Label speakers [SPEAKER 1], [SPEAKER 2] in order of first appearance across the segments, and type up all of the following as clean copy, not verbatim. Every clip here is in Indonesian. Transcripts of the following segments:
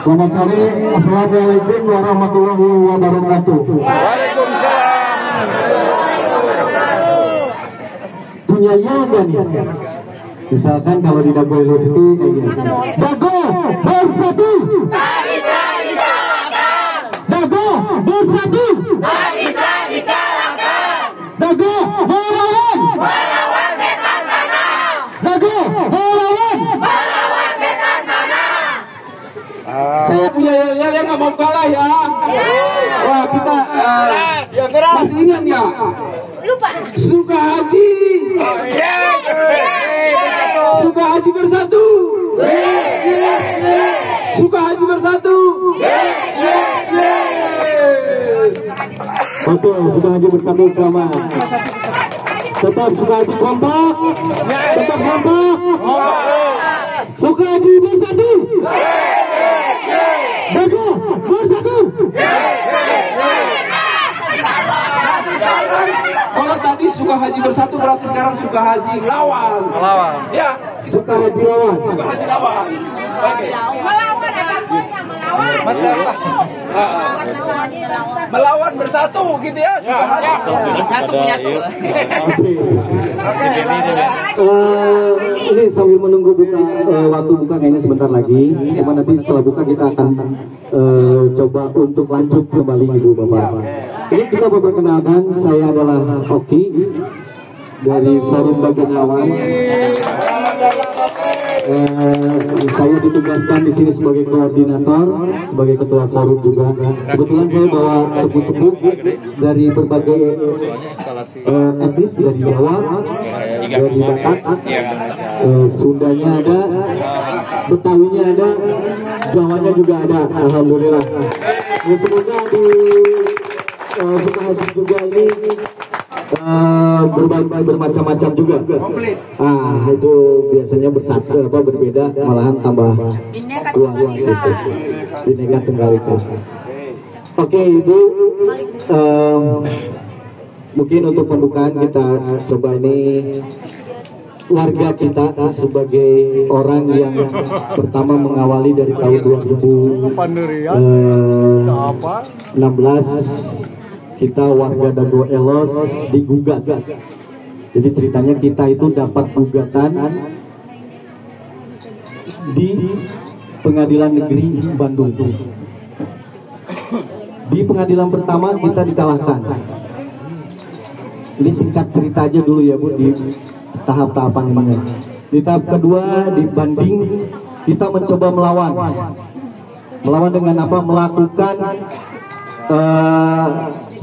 [SPEAKER 1] Selamat sore, assalamualaikum warahmatullahi wabarakatuh.
[SPEAKER 2] Waalaikumsalam.
[SPEAKER 1] Punya ya gak nih? Misalkan kalau di Dago University kayak gini. Dago bersatu,
[SPEAKER 3] tak bisa dikalahkan.
[SPEAKER 1] Dago bersatu,
[SPEAKER 3] Tak bisa dikalahkan.
[SPEAKER 1] Dago melawan,
[SPEAKER 3] Melawan setan tanah.
[SPEAKER 1] Dago melawan.
[SPEAKER 3] Melawan setan tanah.
[SPEAKER 1] Saya
[SPEAKER 2] Punya yel yang nggak mau kalah ya. Wah kita masih ingat ya?
[SPEAKER 3] Lupa.
[SPEAKER 2] Suka Haji. Suka Haji bersatu. Suka Haji bersatu.
[SPEAKER 1] betul, sudah haji bersatu selamat. Tetap suka haji kompak, tetap kompak. Suka haji bersatu, Dago bersatu.
[SPEAKER 2] Kalau tadi suka Haji bersatu berarti sekarang suka Haji lawan. Ya,
[SPEAKER 1] Suka haji lawan.
[SPEAKER 2] suka Haji lawan. Oke.
[SPEAKER 3] Melawan apapun, melawan.
[SPEAKER 2] Masalah. Melawan bersatu gitu ya. Suka Haji.
[SPEAKER 3] Satu menyatu.
[SPEAKER 1] Ini sambil menunggu buka waktu buka kayaknya sebentar lagi. Cuma nanti setelah buka kita akan coba untuk lanjut kembali ibu bapak. Ini kita memperkenalkan, saya adalah Oki dari Forum Dago Melawan. Saya ditugaskan di sini sebagai koordinator, sebagai ketua forum juga. Kebetulan saya bawa sepuh-sepuh dari berbagai etnis, dari Jawa, dari Batak, Sundanya ada, Betawinya ada, Jawanya juga ada. Alhamdulillah. Ya, semoga di Suka Haji juga ini bermacam-macam juga. Itu biasanya bersatu berbeda, malahan tambah kuat gitu. Bineka Tunggal Ika. Oke Ibu, mungkin untuk pembukaan kita coba ini warga kita sebagai orang yang pertama mengawali dari tahun 2016. Kita warga Dago Elos digugat. Jadi ceritanya kita itu dapat gugatan di Pengadilan Negeri Bandung. Di pengadilan pertama kita dikalahkan. Ini singkat cerita aja dulu ya Bu, di tahap-tahapan ini. Di tahap kedua di banding kita mencoba melawan. Melawan dengan apa? Melakukan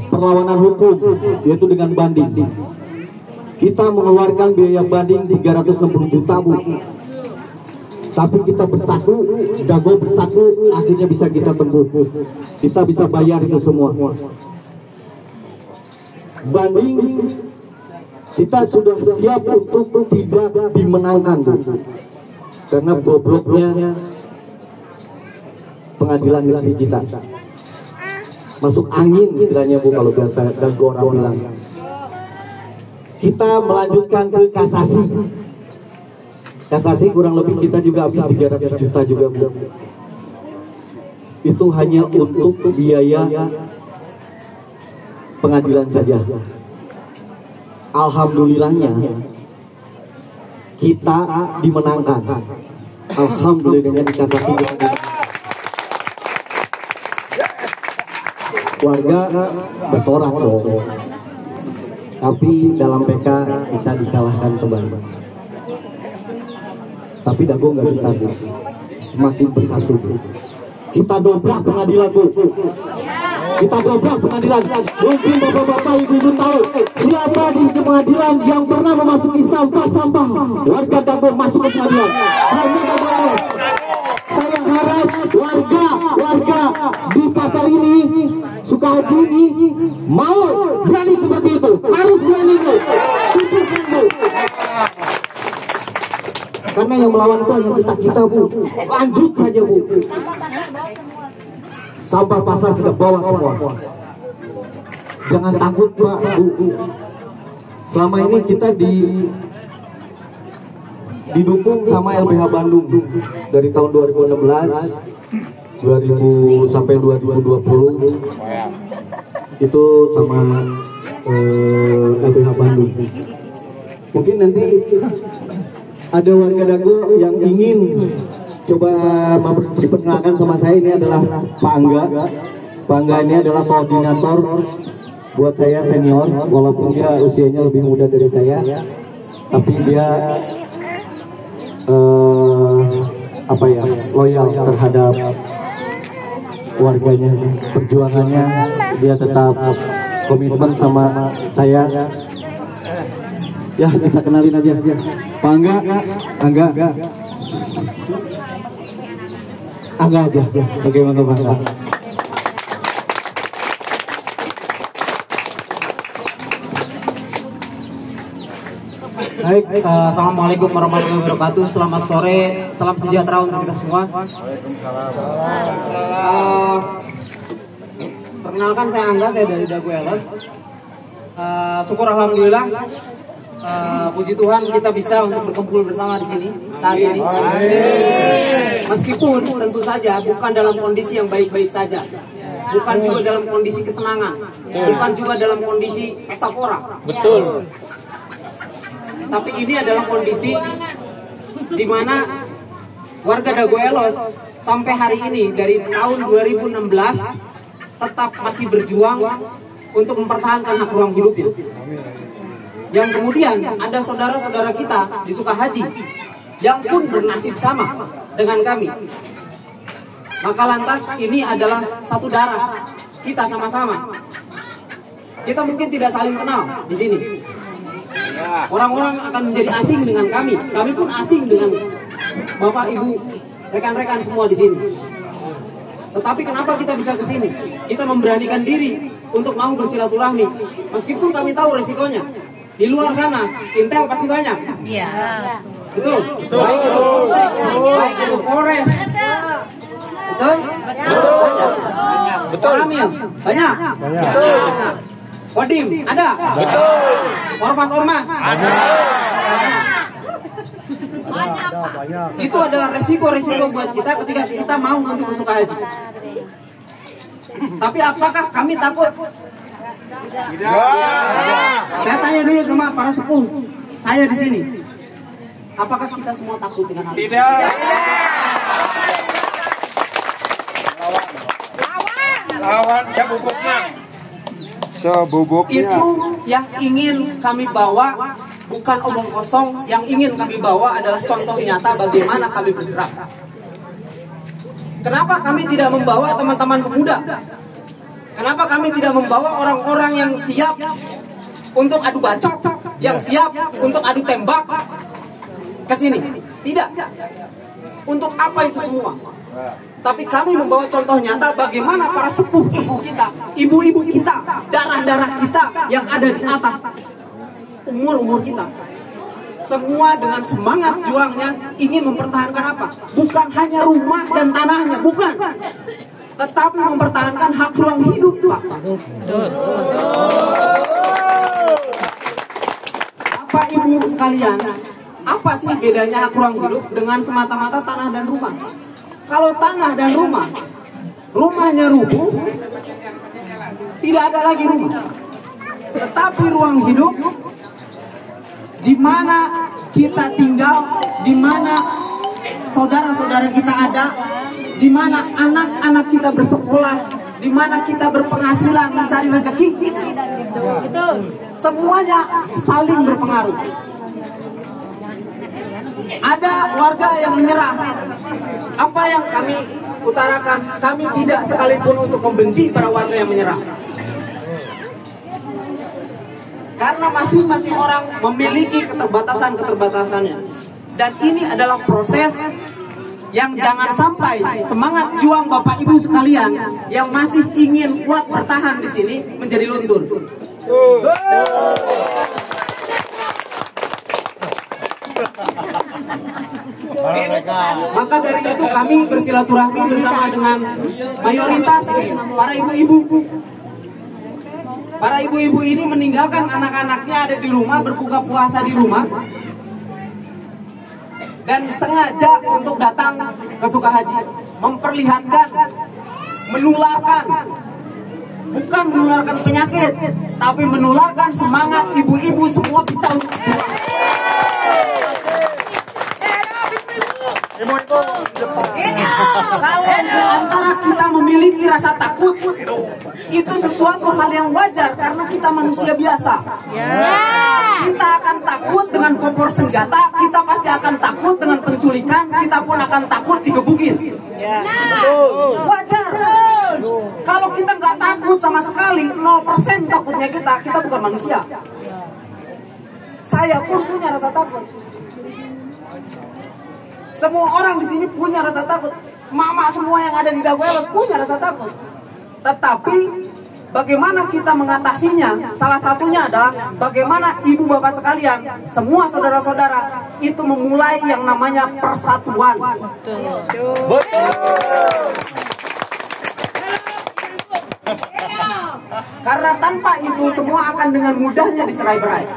[SPEAKER 1] perlawanan hukum, yaitu dengan banding. Kita mengeluarkan biaya banding 360 juta Bu. Tapi kita bersatu, Dago bersatu, akhirnya bisa kita tempuh. Kita bisa bayar itu semua. Banding kita sudah siap untuk tidak dimenangkan Bu. Karena bobroknya pengadilan negeri kita. Masuk angin istilahnya Bu, kalau biasa Dago orang bilang. Kita melanjutkan ke kasasi. Kasasi kurang lebih kita juga habis 300 juta juga Bu. Itu hanya untuk biaya pengadilan saja. Alhamdulillahnya kita dimenangkan. Alhamdulillahnya di kasasi kita. Warga bersorak dong. Tapi dalam PK kita dikalahkan kembali. Tapi Dago nggak bisa Bu. Semakin bersatu Bu. Kita dobrak pengadilan Bu. Kita dobrak pengadilan. Mungkin bapak-bapak ibu-ibu tahu siapa di pengadilan yang pernah memasuki sampah-sampah warga Dago masuk ke pengadilan. Hanya Dago. Saya harap warga di pasar ini, Suka Haji ini mau berani seperti itu. Harus berani Bu. Tunjukkan Bu. Karena yang melawan itu hanya kita Bu. Lanjut saja Bu. Sampah pasar kita bawa semua. Jangan takut Pak Bu. Selama ini kita didukung sama LBH Bandung dari tahun 2016. 2000 sampai 2020 itu sama LBH Bandung. Mungkin nanti ada warga Dago yang ingin coba diperkenalkan sama saya. Ini adalah Pak Angga. Pak Angga ini adalah koordinator buat saya senior, walaupun dia usianya lebih muda dari saya, tapi dia loyal terhadap warganya, perjuangannya dia tetap komitmen sama saya. Ya, kita kenalin aja Pak Angga. Angga aja, bagaimana Pak Angga?
[SPEAKER 4] Baik, assalamualaikum warahmatullahi wabarakatuh. Selamat sore, salam sejahtera untuk kita semua. Perkenalkan, saya Angga, saya dari Dago Elos. Syukur alhamdulillah, puji Tuhan kita bisa untuk berkumpul bersama di sini saat ini. Meskipun tentu saja bukan dalam kondisi yang baik-baik saja, bukan juga dalam kondisi kesenangan, bukan juga dalam kondisi pesta pora.
[SPEAKER 2] Betul.
[SPEAKER 4] Tapi ini adalah kondisi di mana warga Dago Elos sampai hari ini dari tahun 2016 tetap masih berjuang untuk mempertahankan hak ruang hidupnya. Yang kemudian ada saudara-saudara kita di Sukahaji yang pun bernasib sama dengan kami. Maka lantas ini adalah satu darah, kita sama-sama. Kita mungkin tidak saling kenal di sini. Orang-orang akan menjadi asing dengan kami pun asing dengan Bapak Ibu, rekan-rekan semua di sini. Tetapi kenapa kita bisa ke sini? Kita memberanikan diri untuk mau bersilaturahmi, meskipun kami tahu resikonya. Di luar sana, intel pasti banyak.
[SPEAKER 3] Iya.
[SPEAKER 4] Betul? Baik itu Polsek, baik itu Polres. Betul? Betul. Ramil, banyak. Kodim, ada?
[SPEAKER 2] Betul.
[SPEAKER 4] Ormas-ormas?
[SPEAKER 2] Ada.
[SPEAKER 4] Itu adalah resiko-resiko buat kita ketika kita mau untuk ke Sukahaji. Tapi apakah kami takut?
[SPEAKER 2] Tidak.
[SPEAKER 4] Saya tanya dulu sama para sepuh saya di sini. Apakah kita semua takut dengan hal ini?
[SPEAKER 2] Tidak. Lawan sebubuknya.
[SPEAKER 4] Itu yang ingin kami bawa, bukan omong kosong. Yang ingin kami bawa adalah contoh nyata bagaimana kami bergerak. Kenapa kami tidak membawa teman-teman pemuda? Kenapa kami tidak membawa orang-orang yang siap untuk adu bacok, yang siap untuk adu tembak ke sini? Tidak. Untuk apa itu semua? Tapi kami membawa contoh nyata bagaimana para sepuh-sepuh kita, ibu-ibu kita, darah-darah kita yang ada di atas umur-umur kita. Semua dengan semangat juangnya ingin mempertahankan apa? Bukan hanya rumah dan tanahnya, bukan. Tetapi mempertahankan hak ruang hidup, Pak. Bapak Ibu sekalian, apa sih bedanya hak ruang hidup dengan semata-mata tanah dan rumah? Kalau tanah dan rumah, rumahnya rubuh, tidak ada lagi rumah. Tetapi ruang hidup, di mana kita tinggal, di mana saudara-saudara kita ada, di mana anak-anak kita bersekolah, di mana kita berpenghasilan mencari rezeki, semuanya saling berpengaruh. Ada warga yang menyerah. Apa yang kami utarakan, kami tidak sekalipun untuk membenci para warga yang menyerah. Karena masing-masing orang memiliki keterbatasan-keterbatasannya. Dan ini adalah proses yang jangan sampai semangat juang Bapak Ibu sekalian yang masih ingin kuat bertahan di sini menjadi luntur. Maka dari itu kami bersilaturahmi bersama dengan mayoritas para ibu-ibu. Para ibu-ibu ini meninggalkan anak-anaknya ada di rumah, berbuka puasa di rumah, dan sengaja untuk datang ke Sukahaji, memperlihatkan, menularkan, bukan menularkan penyakit, tapi menularkan semangat ibu-ibu semua bisa untuk kalau di antara kita memiliki rasa takut, itu sesuatu hal yang wajar karena kita manusia biasa. Kita akan takut dengan kompor senjata, kita pasti akan takut dengan penculikan, kita pun akan takut digebukin. Wajar. Kalau kita nggak takut sama sekali, 0% takutnya kita bukan manusia. Saya pun punya rasa takut. Semua orang di sini punya rasa takut. Mama semua yang ada di Dago Elos punya rasa takut. Tetapi bagaimana kita mengatasinya? Salah satunya adalah bagaimana ibu bapak sekalian, semua saudara-saudara itu memulai yang namanya persatuan. Karena tanpa itu semua akan dengan mudahnya dicerai-berai.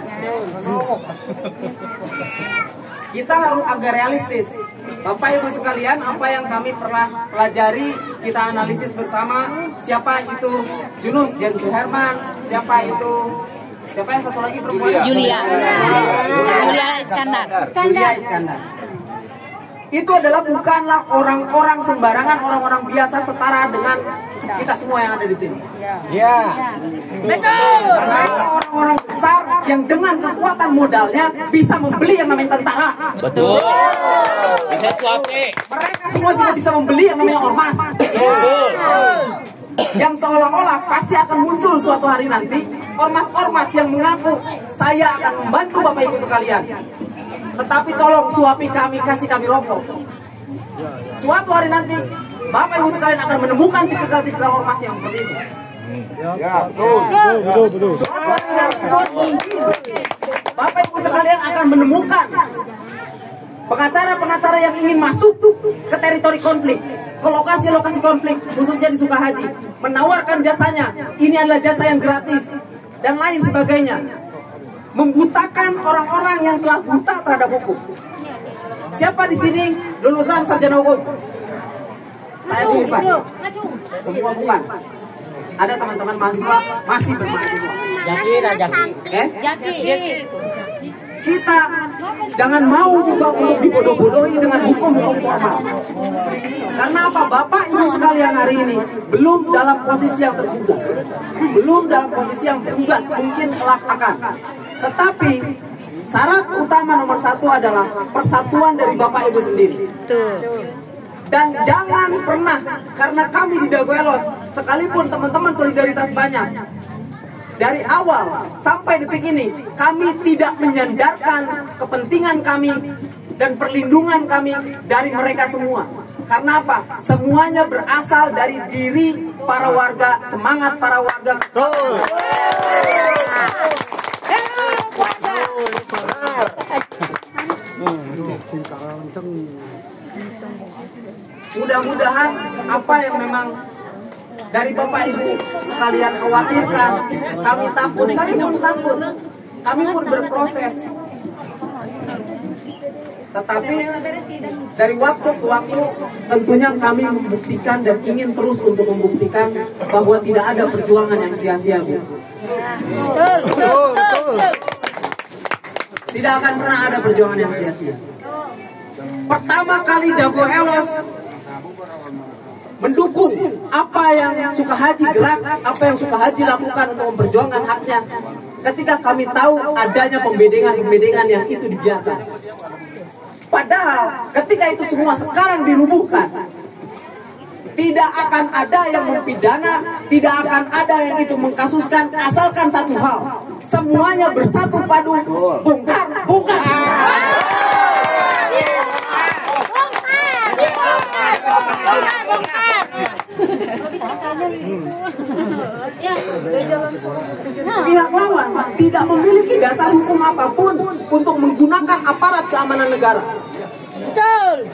[SPEAKER 4] Kita harus agak realistis. Bapak Ibu sekalian, apa yang kami pernah pelajari, kita analisis bersama. Siapa itu Junus Jen Suherman, siapa yang satu lagi perempuan?
[SPEAKER 3] Julia Iskandar.
[SPEAKER 4] Julia Iskandar. Itu adalah bukanlah orang-orang sembarangan, orang-orang biasa setara dengan kita semua yang ada di sini.
[SPEAKER 3] Betul.
[SPEAKER 4] Mereka orang-orang besar yang dengan kekuatan modalnya bisa membeli yang namanya tentara.
[SPEAKER 3] Betul.
[SPEAKER 5] Bisa suape.
[SPEAKER 4] Mereka semua juga bisa membeli yang namanya ormas.
[SPEAKER 5] Betul.
[SPEAKER 4] Yang seolah-olah pasti akan muncul suatu hari nanti ormas-ormas yang mengaku saya akan membantu Bapak Ibu sekalian. Tetapi tolong suapi kami, kasih kami rokok. Suatu hari nanti Bapak Ibu sekalian akan menemukan tipikal-tipikal ormas yang seperti itu. Suatu hari nanti Bapak Ibu sekalian akan menemukan pengacara-pengacara yang ingin masuk ke teritori konflik, ke lokasi-lokasi konflik, khususnya di Sukahaji, menawarkan jasanya. Ini adalah jasa yang gratis dan lain sebagainya. Membutakan orang-orang yang telah buta terhadap hukum. Siapa di sini lulusan sarjana hukum? Saya bukan. Semua bukan. Ada teman-teman mahasiswa masih bermahasiswa.
[SPEAKER 3] Jaki.
[SPEAKER 4] Kita jangan mau juga untuk dibodoh-bodohi dengan hukum-hukum formal. Karena apa? Bapak Ibu sekalian hari ini belum dalam posisi yang tergugat, belum dalam posisi yang tergugat, mungkin kelak akan. Tetapi syarat utama nomor 1 adalah persatuan dari Bapak Ibu sendiri. Dan jangan pernah, karena kami di Dago Elos, sekalipun teman-teman solidaritas banyak, dari awal sampai detik ini, kami tidak menyandarkan kepentingan kami dan perlindungan kami dari mereka semua. Karena apa? Semuanya berasal dari diri para warga, semangat para warga. Mudah-mudahan apa yang memang dari Bapak Ibu sekalian khawatirkan, kami takut, kami pun berproses. Tetapi dari waktu ke waktu tentunya kami membuktikan dan ingin terus untuk membuktikan bahwa tidak ada perjuangan yang sia-sia. Tidak akan pernah ada perjuangan yang sia-sia. Pertama kali Dago Elos mendukung apa yang Sukahaji gerak, apa yang Sukahaji lakukan untuk memperjuangkan haknya. Ketika kami tahu adanya pembedengan-pembedengan yang itu dibiarkan. Padahal ketika itu semua sekarang dirubuhkan, tidak akan ada yang mempidana, tidak akan ada yang itu mengkasuskan, asalkan satu hal, semuanya bersatu padu, bongkar. Pihak lawan tidak memiliki dasar hukum apapun untuk menggunakan aparat keamanan negara.
[SPEAKER 3] Betul.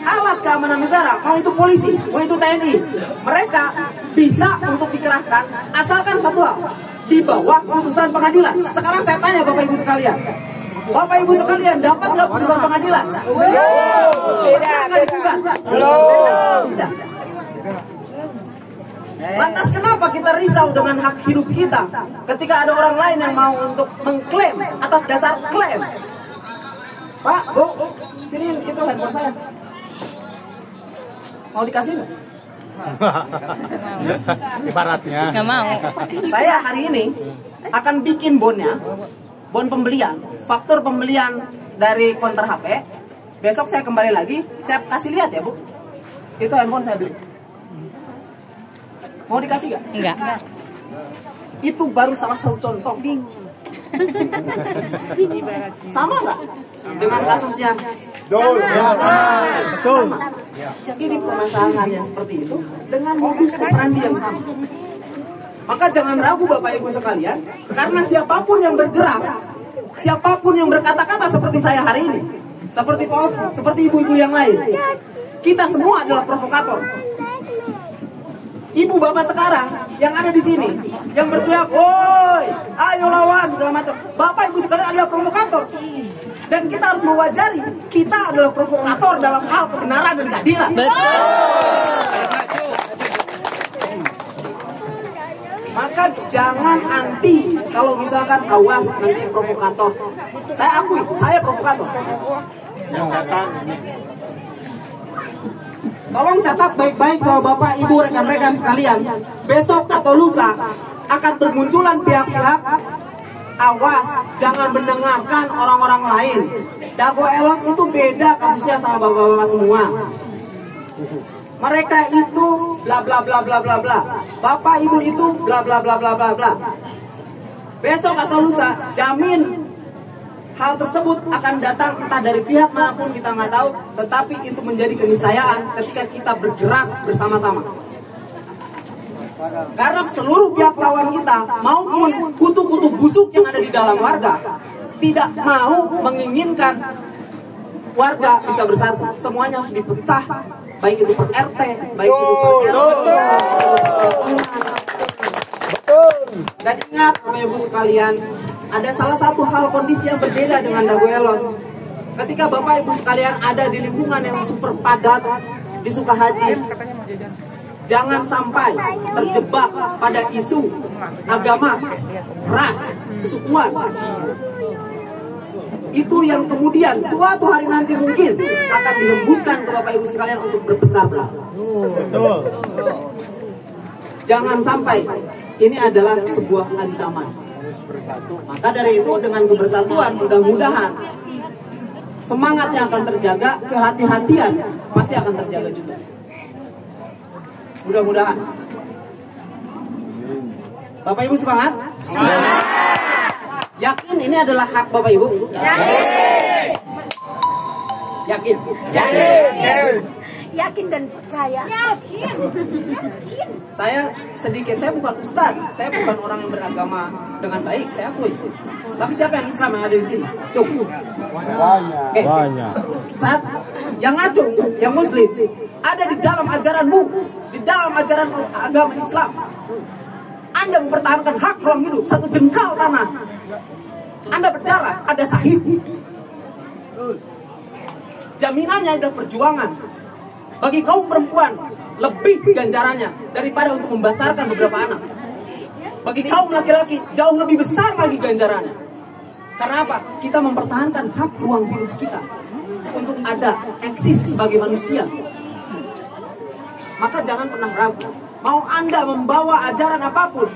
[SPEAKER 4] Alat keamanan negara, mau itu polisi, mau itu TNI, mereka bisa untuk dikerahkan asalkan satu hal, di bawah putusan pengadilan. Sekarang saya tanya Bapak Ibu sekalian, Bapak Ibu sekalian, dapat nggak putusan pengadilan? Tidak. Belum. Tidak. Lantas kenapa kita risau dengan hak hidup kita ketika ada orang lain yang mau untuk mengklaim atas dasar klaim? Pak, Bu, sini itu handphone saya. Mau dikasih nggak?
[SPEAKER 5] Ibaratnya.
[SPEAKER 3] Nggak mau.
[SPEAKER 4] Saya hari ini akan bikin bonnya, bon pembelian, faktur pembelian dari konter HP. Besok saya kembali lagi, saya kasih lihat ya Bu. Itu handphone saya beli. Mau dikasih nggak?
[SPEAKER 3] Enggak.
[SPEAKER 4] Itu baru salah satu contoh. Sama nggak dengan kasusnya?
[SPEAKER 1] Betul.
[SPEAKER 4] Ini permasalahannya seperti itu dengan modus operandi yang sama. Maka jangan ragu Bapak Ibu sekalian, karena siapapun yang bergerak, siapapun yang berkata-kata seperti saya hari ini, seperti ibu-ibu yang lain, kita semua adalah provokator. Ibu bapak sekarang yang ada di sini, yang berteriak, "Woi, ayo lawan," segala macam. Bapak ibu sekalian adalah provokator. Dan kita harus mewajari, kita adalah provokator dalam hal kebenaran dan keadilan.
[SPEAKER 3] Betul.
[SPEAKER 4] Maka jangan anti kalau misalkan awas nanti provokator. Saya akui, saya provokator. Tolong catat baik-baik sama Bapak Ibu rekan-rekan sekalian. Besok atau lusa akan bermunculan pihak-pihak. Awas, jangan mendengarkan orang-orang lain. Dago Elos itu beda kasusnya sama bapak-bapak semua. Mereka itu bla bla bla bla bla bla. Bapak Ibu itu bla bla bla bla bla bla. Besok atau lusa jamin hal tersebut akan datang entah dari pihak manapun kita nggak tahu, tetapi itu menjadi keniscayaan ketika kita bergerak bersama-sama. Karena seluruh pihak lawan kita maupun kutu-kutu busuk yang ada di dalam warga tidak mau menginginkan warga bisa bersatu. Semuanya harus dipecah, baik itu per RT, baik itu per RW. Dan ingat Bapak Ibu sekalian, ada salah satu hal kondisi yang berbeda dengan Dago Elos. Ketika Bapak Ibu sekalian ada di lingkungan yang super padat di Sukahaji, jangan sampai terjebak pada isu agama, ras, kesukuan. Itu yang kemudian suatu hari nanti mungkin akan dihembuskan ke Bapak Ibu sekalian untuk berpecah belah. Jangan sampai ini adalah sebuah ancaman. Maka dari itu dengan kebersatuan mudah-mudahan semangatnya akan terjaga, kehati-hatian pasti akan terjaga juga. Mudah-mudahan. Bapak Ibu semangat? Semangat. Yakin ini adalah hak Bapak Ibu? Yakin. Yakin? Yakin.
[SPEAKER 3] Yakin dan percaya. Yakin.
[SPEAKER 4] Saya bukan ustadz, saya bukan orang yang beragama dengan baik, saya akui. Tapi siapa yang Islam yang ada di sini? Cukup. Banyak. Banyak. Saat yang ngacung, yang Muslim, ada di dalam ajaranmu, di dalam ajaran agama Islam. Anda mempertahankan hak ruang hidup, satu jengkal tanah. Anda berdarah, ada sahib. Jaminannya adalah perjuangan. Bagi kaum perempuan, lebih ganjarannya daripada untuk membesarkan beberapa anak. Bagi kaum laki-laki, jauh lebih besar lagi ganjarannya. Karena apa? Kita mempertahankan hak ruang hidup kita untuk ada eksis sebagai manusia. Maka jangan pernah ragu. Mau Anda membawa ajaran apapun,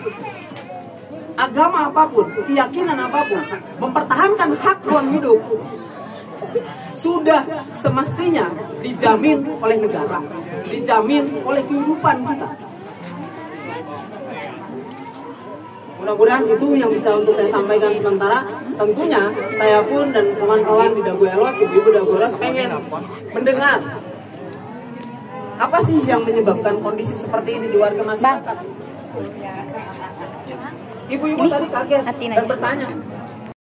[SPEAKER 4] agama apapun, keyakinan apapun, mempertahankan hak ruang hidup sudah semestinya dijamin oleh negara, dijamin oleh kehidupan kita. Mudah-mudahan itu yang bisa untuk saya sampaikan sementara. Tentunya saya pun dan kawan-kawan di Dago Elos, ibu-ibu Dago Elos pengen mendengar apa sih yang menyebabkan kondisi seperti ini di warga masyarakat. Ibu-ibu tadi kaget dan bertanya,